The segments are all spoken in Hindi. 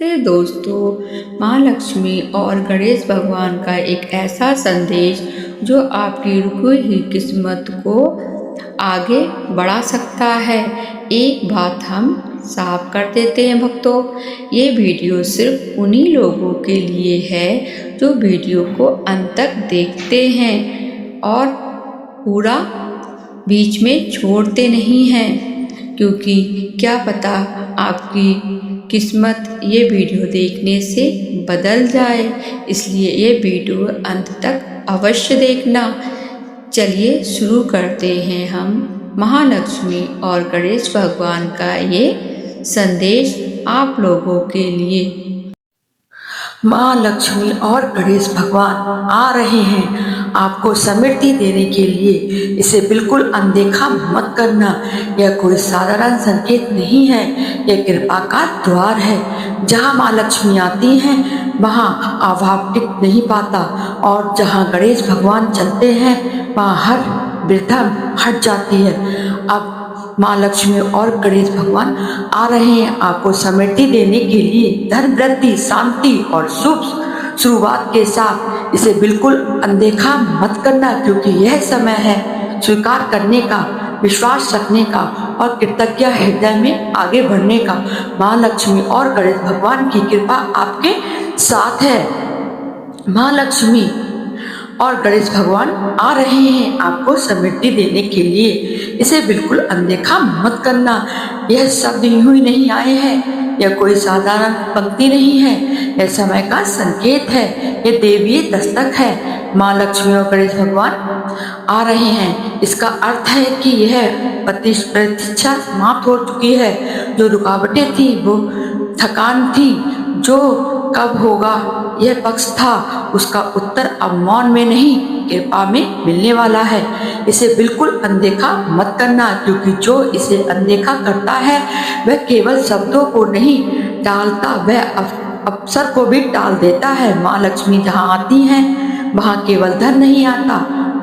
तो दोस्तों, माँ लक्ष्मी और गणेश भगवान का एक ऐसा संदेश जो आपकी रुकी हुई किस्मत को आगे बढ़ा सकता है। एक बात हम साफ कर देते हैं भक्तों, ये वीडियो सिर्फ उन्हीं लोगों के लिए है जो वीडियो को अंत तक देखते हैं और पूरा बीच में छोड़ते नहीं हैं, क्योंकि क्या पता आपकी किस्मत ये वीडियो देखने से बदल जाए। इसलिए ये वीडियो अंत तक अवश्य देखना। चलिए शुरू करते हैं हम महालक्ष्मी और गणेश भगवान का ये संदेश आप लोगों के लिए। माँ लक्ष्मी और गणेश भगवान आ रहे हैं आपको समृद्धि देने के लिए। इसे बिल्कुल अनदेखा मत करना। यह कोई साधारण संकेत नहीं है, यह कृपा का द्वार है। जहाँ माँ लक्ष्मी आती हैं वहाँ अभाव टिक नहीं पाता, और जहाँ गणेश भगवान चलते हैं वहाँ हर वृथा हट जाती है। अब माँ लक्ष्मी और गणेश भगवान आ रहे हैं आपको समृद्धि देने के लिए, धन वृद्धि, शांति और शुभ शुरुआत के साथ। इसे बिल्कुल अनदेखा मत करना, क्योंकि यह समय है स्वीकार करने का, विश्वास रखने का और कृतज्ञ हृदय में आगे बढ़ने का। माँ लक्ष्मी और गणेश भगवान की कृपा आपके साथ है। माँ लक्ष्मी और गणेश भगवान आ रहे हैं आपको समृद्धि देने के लिए। इसे बिल्कुल अनदेखा मत करना। यह शब्द यूं ही नहीं आए हैं, यह कोई साधारण पंक्ति नहीं है, यह समय का संकेत है, यह देवीय दस्तक है। माँ लक्ष्मी और गणेश भगवान आ रहे हैं, इसका अर्थ है कि यह प्रतीक्षा समाप्त हो चुकी है। जो रुकावटें थी, वो थकान थी, जो कब होगा यह पक्ष था, उसका उत्तर अब मौन में नहीं कृपा में मिलने वाला है। इसे बिल्कुल अनदेखा मत करना, क्योंकि जो इसे अनदेखा करता है वह केवल शब्दों को नहीं टालता, वह अवसर को भी टाल देता है। माँ लक्ष्मी जहाँ आती हैं वहाँ केवल धन नहीं आता,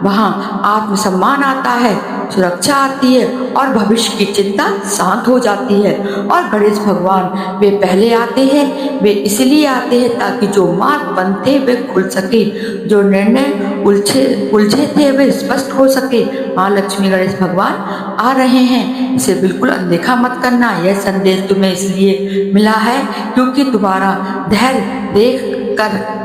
वहाँ आत्मसम्मान आता है, सुरक्षा आती है और भविष्य की चिंता शांत हो जाती है। और गणेश भगवान वे पहले आते हैं, वे इसलिए आते हैं ताकि जो मार्ग बंद थे वे खुल सके, जो निर्णय उलझे थे वे स्पष्ट हो सके। माँ लक्ष्मी गणेश भगवान आ रहे हैं, इसे बिल्कुल अनदेखा मत करना। यह संदेश तुम्हें इसलिए मिला है क्योंकि तुम्हारा धैर्य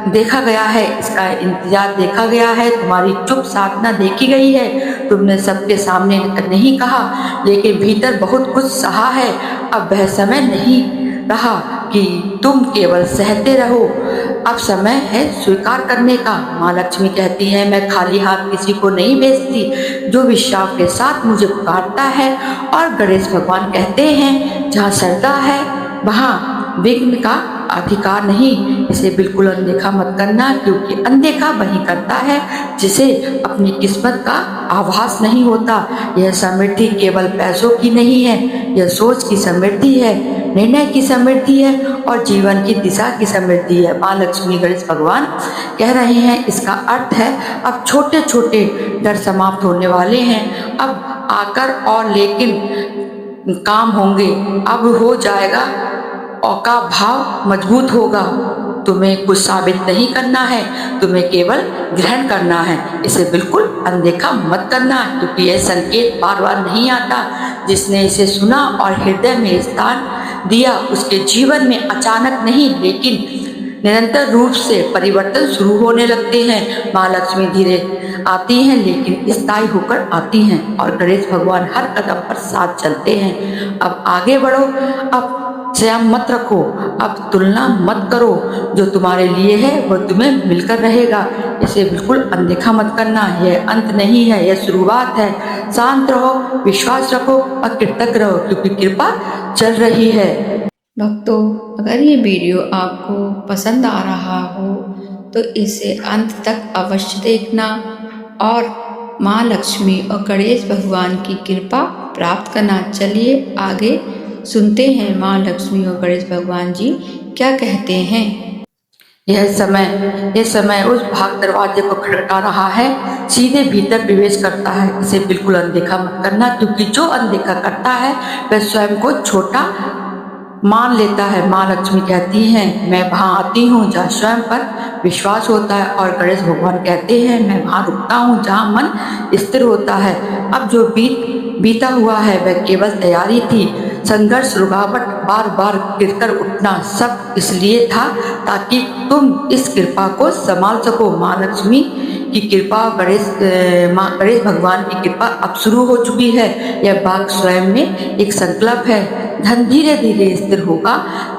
देखा गया है, इसका इंतजार देखा गया है, तुम्हारी चुप साधना देखी गई है। तुमने सबके सामने नहीं कहा, लेकिन भीतर बहुत कुछ सहा है। अब वह समय नहीं रहा कि तुम केवल सहते रहो, अब समय है स्वीकार करने का। माँ लक्ष्मी कहती है, मैं खाली हाथ किसी को नहीं भेजती, जो विश्वास के साथ मुझे पुकारता है। और गणेश भगवान कहते हैं, जहाँ श्रद्धा है वहाँ विघ्न का अधिकार नहीं। इसे बिल्कुल अनदेखा मत करना, क्योंकि अनदेखा वही करता है जिसे अपनी किस्मत का आभास नहीं होता। यह समृद्धि केवल पैसों की नहीं है, यह सोच की समृद्धि है, निर्णय की समृद्धि है और जीवन की दिशा की समृद्धि है। माँ लक्ष्मी गणेश भगवान कह रहे हैं, इसका अर्थ है अब छोटे छोटे डर समाप्त होने वाले हैं। अब आकर और लेकिन काम होंगे, अब हो जाएगा और का भाव मजबूत होगा। तुम्हें कुछ साबित नहीं करना है, तुम्हें केवल ग्रहण करना है। इसे बिल्कुल अनदेखा मत करना, क्योंकि यह संकेत बार बार नहीं आता। जिसने इसे सुना और हृदय में स्थान दिया, उसके जीवन में अचानक नहीं लेकिन निरंतर रूप से परिवर्तन शुरू होने लगते हैं। माँ लक्ष्मी धीरे आती हैं लेकिन स्थायी होकर आती हैं, और गणेश भगवान हर कदम पर साथ चलते हैं। अब आगे बढ़ो, अब स्वयं मत रखो, अब तुलना मत करो, जो तुम्हारे लिए है वह तुम्हें मिलकर रहेगा। इसे बिल्कुल अनदेखा मत करना। यह अंत नहीं है, यह शुरुआत है। शांत रहो, विश्वास रखो और कृतज्ञ रहो, क्योंकि कृपा चल रही है। भक्तों, अगर ये वीडियो आपको पसंद आ रहा हो तो इसे अंत तक अवश्य देखना और माँ लक्ष्मी और गणेश भगवान की कृपा प्राप्त करना। चलिए आगे सुनते हैं माँ लक्ष्मी और गणेश भगवान जी क्या कहते हैं। यह समय उस भाग दरवाजे को खटखटा रहा है, सीधे भीतर प्रवेश करता है। इसे बिल्कुल अनदेखा मत करना, क्योंकि जो अनदेखा करता है वह स्वयं को छोटा मान लेता है। माँ लक्ष्मी कहती हैं, मैं वहाँ आती हूँ जहाँ स्वयं पर विश्वास होता है, और गणेश भगवान कहते हैं, मैं वहाँ रुकता हूँ जहाँ मन स्थिर होता है। अब जो बीता हुआ है वह केवल तैयारी थी। संघर्ष, रुकावट, बार बार गिरकर उठना सब इसलिए था ताकि तुम इस कृपा को संभाल सको। माँ लक्ष्मी की कृपा, गणेश भगवान की कृपा अब शुरू हो चुकी है। यह बात स्वयं में एक संकल्प है। धन धीरे धीरे स्थिर होगा,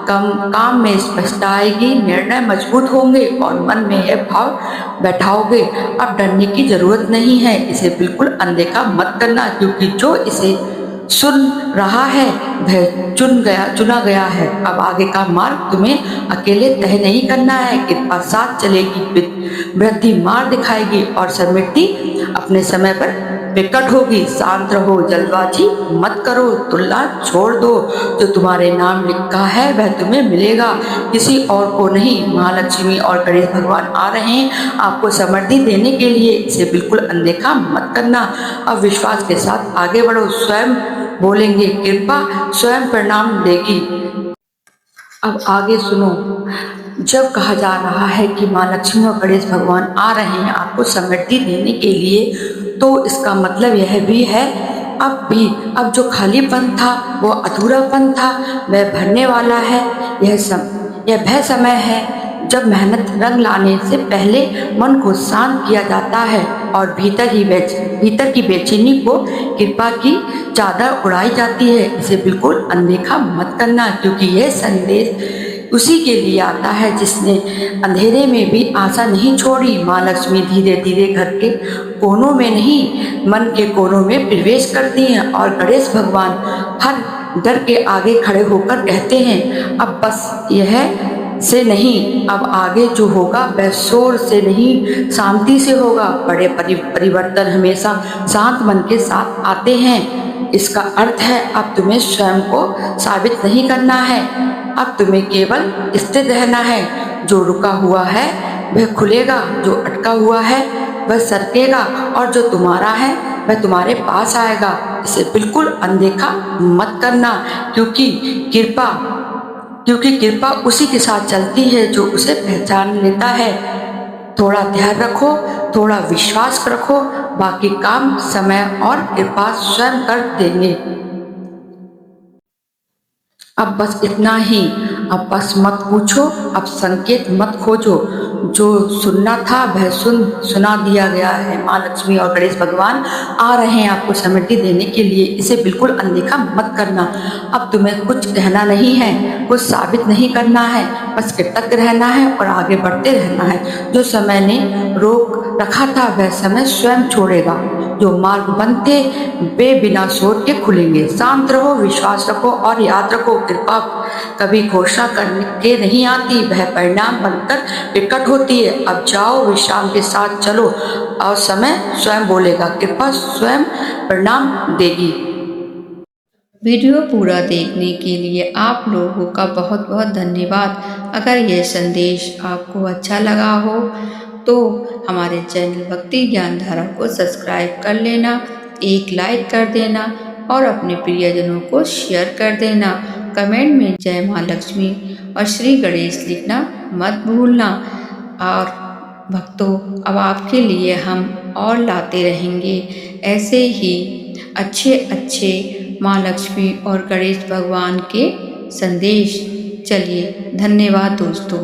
काम में स्पष्टता आएगी, निर्णय मजबूत होंगे और मन में यह भाव बैठाओगे, अब डरने की जरूरत नहीं है। इसे बिल्कुल अनदेखा मत करना, क्योंकि जो इसे सुन रहा है वह चुना गया है। अब आगे का मार्ग तुम्हें अकेले तय नहीं करना है। कृपा साथ चलेगी, वृद्धि मार्ग दिखाएगी और समृद्धि अपने समय पर विकट होगी। शांत रहो, जल्दबाजी मत करो, तुलना छोड़ दो। जो तुम्हारे नाम लिखा है वह तुम्हें मिलेगा, किसी और को नहीं। महालक्ष्मी और गणेश भगवान आ रहे हैं आपको समृद्धि देने के लिए। इसे बिल्कुल अनदेखा मत करना। अब विश्वास के साथ आगे बढ़ो, स्वयं बोलेंगे कृपा स्वयं परिणाम देगी। अब आगे सुनो। जब कहा जा रहा है कि माँ लक्ष्मी और गणेश भगवान आ रहे हैं आपको समृद्धि देने के लिए, तो इसका मतलब यह भी है अब जो खालीपन था, वो अधूरापन था, वह भरने वाला है। यह वह समय है जब मेहनत रंग लाने से पहले मन को शांत किया जाता है और भीतर की बेचैनी को कृपा की चादर उड़ाई जाती है। इसे बिल्कुल अनदेखा मत करना, क्योंकि यह संदेश उसी के लिए आता है जिसने अंधेरे में भी आशा नहीं छोड़ी। माँ लक्ष्मी धीरे धीरे घर के कोनों में नहीं, मन के कोनों में प्रवेश करती हैं और गणेश भगवान हर डर के आगे खड़े होकर कहते हैं, अब बस यह से नहीं, अब आगे जो होगा वह शोर से नहीं, शांति से होगा। बड़े परिवर्तन हमेशा शांत मन के साथ आते हैं। इसका अर्थ है अब तुम्हें स्वयं को साबित नहीं करना है, अब तुम्हें केवल स्थिर रहना है। जो रुका हुआ है वह खुलेगा, जो अटका हुआ है वह सरकेगा, और जो तुम्हारा है वह तुम्हारे पास आएगा। इसे बिल्कुल अनदेखा मत करना, क्योंकि कृपा उसी के साथ चलती है जो उसे पहचान लेता है। थोड़ा ध्यान रखो, थोड़ा विश्वास रखो, बाकी काम समय और कृपा स्वयं कर देंगे। अब बस इतना ही। अब बस मत पूछो, अब संकेत मत खोजो। जो सुनना था वह सुना दिया गया है। माँ लक्ष्मी और गणेश भगवान आ रहे हैं आपको समृद्धि देने के लिए। इसे बिल्कुल अनदेखा मत करना। अब तुम्हें कुछ कहना नहीं है, कुछ साबित नहीं करना है, बस कृतज्ञ रहना है और आगे बढ़ते रहना है। जो समय ने रोक रखा था वह समय स्वयं छोड़ेगा। जो मार्ग बंद थे वे बिना शोर के खुलेंगे। शांत रहो, विश्वास रखो और याद रखो, कृपा कभी घोषणा करके नहीं आती, वह परिणाम बनकर प्रकट होती है। अब जाओ, विश्राम के साथ चलो और समय स्वयं बोलेगा, कृपा स्वयं परिणाम देगी। वीडियो पूरा देखने के लिए आप लोगों का बहुत बहुत धन्यवाद। अगर यह संदेश आपको अच्छा लगा हो तो हमारे चैनल भक्ति ज्ञान धारा को सब्सक्राइब कर लेना, एक लाइक कर देना और अपने प्रियजनों को शेयर कर देना। कमेंट में जय माँ लक्ष्मी और श्री गणेश लिखना मत भूलना। और भक्तों, अब आपके लिए हम और लाते रहेंगे ऐसे ही अच्छे माँ लक्ष्मी और गणेश भगवान के संदेश। चलिए, धन्यवाद दोस्तों।